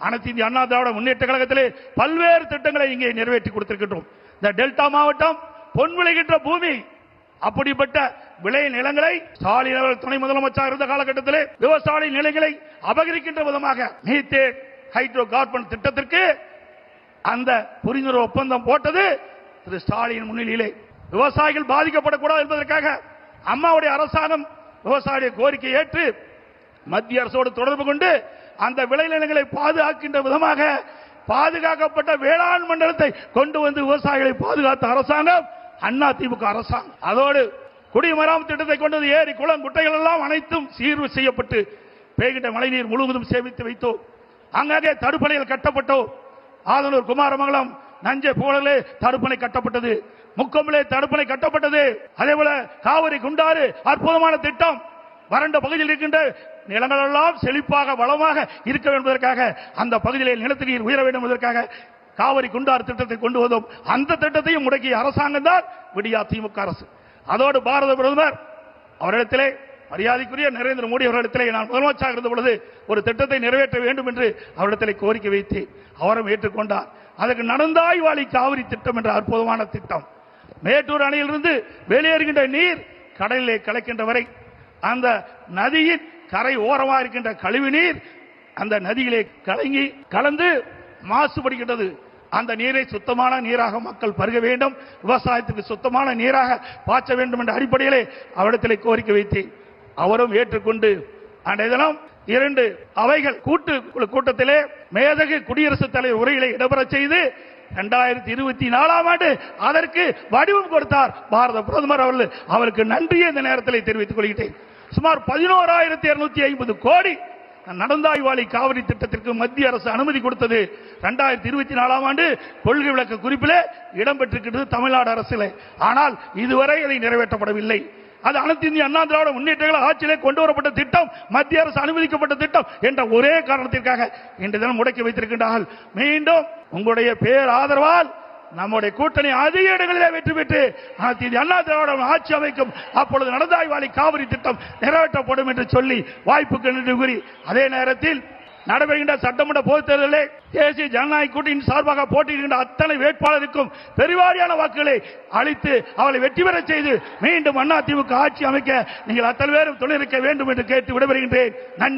அனைத்து இந்திய அண்ணா திராவிட முன்னேற்ற கழகத்திலே பல்வேறு திட்டங்களை இங்கே நிறைவேற்றி கொடுத்திருக்கின்றோம். இந்த டெல்டா மாவட்டம் பொன் விளைகின்ற பூமி. அப்படிப்பட்ட விளை நிலங்களை ஸ்டாலின் அவர்கள் துணை முதலமைச்சர் இருந்த காலகட்டத்திலே விவசாய நிலங்களை அபகரிக்கின்ற விதமாக மீத்தேன் ஹைட்ரோ கார்பன் திட்டத்திற்கு அந்த புரிந்துணர்வு ஒப்பந்தம் போட்டது திரு ஸ்டாலின் முன்னிலையிலே. விவசாயிகள் பாதிக்கப்படக்கூடாது என்பதற்காக அம்மாவுடைய அரசாங்கம் விவசாய கோரிக்கை ஏற்று மத்திய அரசோடு தொடர்பு கொண்டு அந்த விளைநிலங்களை பாதுகாக்கின்ற விதமாக பாதுகாக்கப்பட்ட வேளாண் மண்டலத்தை கொண்டு வந்து விவசாயிகளை பாதுகாத்த அரசாங்கம் அண்ணா திமுக அரசாங்கம். அதோடு குடிமராமத்து திட்டத்தை கொண்டது ஏரி குளம் குட்டைகள் எல்லாம் அனைத்தும் சீர்வு செய்யப்பட்டு பெய்கின்ற மழைநீர் முழுவதும் சேமித்து வைத்தோம். அங்கே தடுப்பணைகள் கட்டப்பட்டோம். ஆதனூர் குமாரமங்கலம் நஞ்சை புகழிலே தடுப்பணை கட்டப்பட்டது. முக்கொம்பிலே தடுப்பணை கட்டப்பட்டது. அதேபோல காவிரி குண்டாறு அற்புதமான திட்டம். வறண்ட பகுதியில் இருக்கின்ற நிலங்கள் எல்லாம் செழிப்பாக வளமாக இருக்க வேண்டும் என்பதற்காக அந்த பகுதியில் நிலத்தடி நீர் உயர வேண்டும் என்பதற்காக காவிரி குண்டாறு திட்டத்தை கொண்டு வந்தோம். அந்த திட்டத்தையும் முடக்கிய அரசாங்கம் தான் விடியா திமுக அரசு. அதோடு பாரத பிரதமர் அவரிடத்திலே மரியாதைக்குரிய நரேந்திர மோடி அவர்களிடத்திலே நான் முதலமைச்சராக இருந்த பொழுது ஒரு திட்டத்தை நிறைவேற்ற வேண்டும் என்று அவரிடத்திலே கோரிக்கை வைத்து அவரும் ஏற்றுக்கொண்டார். அதற்கு நடந்தாய் வாழி காவிரி திட்டம் என்ற அற்புதமான திட்டம். மேட்டூர் அணையிலிருந்து வெளியேறுகின்ற நீர் கடலிலே கலக்கின்ற வரை அந்த நதியின் கரை ஓரமாக இருக்கின்ற கழிவு நீர் அந்த நதியிலே கலந்து மாசுபடுகின்றது. அந்த நீரை சுத்தமான நீராக மக்கள் பருக வேண்டும், விவசாயத்துக்கு சுத்தமான நீராக பாய்ச்ச வேண்டும் என்ற அடிப்படையிலே அவரிடத்திலே கோரிக்கை வைத்தேன். அவரும் ஏற்றுக்கொண்டு அன்றைய தினம் 2 அவைகள் கூட்டத்திலே மேதகு குடியரசுத் தலைவர் உரையிலே இடம்பெறச் செய்து 2024ஆம் ஆண்டு அதற்கு வடிவம் கொடுத்தார் பாரத பிரதமர் அவர்கள். அவருக்கு நன்றியை இந்த நேரத்தில் தெரிவித்துக் கொள்கிறேன். சுமார் 11,250 கோடி நடந்தாய்வாளி காவிரி திட்டத்திற்கு மத்திய அரசு அனுமதி கொடுத்தது 2024ஆம் ஆண்டு கொள்கை விளக்க குறிப்பிலே இடம்பெற்றிருக்கிறது தமிழ்நாடு அரசிலே. ஆனால் இதுவரை அதை நிறைவேற்றப்படவில்லை. அது அனைத்து இந்திய அண்ணா திராவிட முன்னேற்ற கழக ஆட்சியிலே கொண்டு வரப்பட்ட திட்டம், மத்திய அரசு அனுமதிக்கப்பட்ட திட்டம் என்ற ஒரே காரணத்திற்காக இன்று தினம் முடக்கி வைத்திருக்கின்றார்கள். மீண்டும் உங்களுடைய பேர் ஆதரவால் நம்முடைய கூட்டணி அதிக இடங்களிலே வெற்றி பெற்று அனைத்து இந்திய அண்ணா திராவிட ஆட்சி அமைக்கும். அப்பொழுது நடந்தாய்வாளி காவிரி திட்டம் நிறைவேற்றப்படும் என்று சொல்லி வாய்ப்புக்கு நன்றி கூறி, அதே நேரத்தில் நடைபெறுகின்ற சட்டமன்ற பொதுத் தேர்தலில் தேசிய ஜனநாயக கூட்டணியின் சார்பாக போட்டியிடுகின்ற அத்தனை வேட்பாளருக்கும் பெருவாரியான வாக்குகளை அளித்து அவளை வெற்றி பெற செய்து மீண்டும் அண்ணா திமுக ஆட்சி அமைக்க நீங்கள் அத்தனை பேரும் துணை இருக்க வேண்டும் என்று கேட்டு விடைபெறுகின்றேன். நன்றி.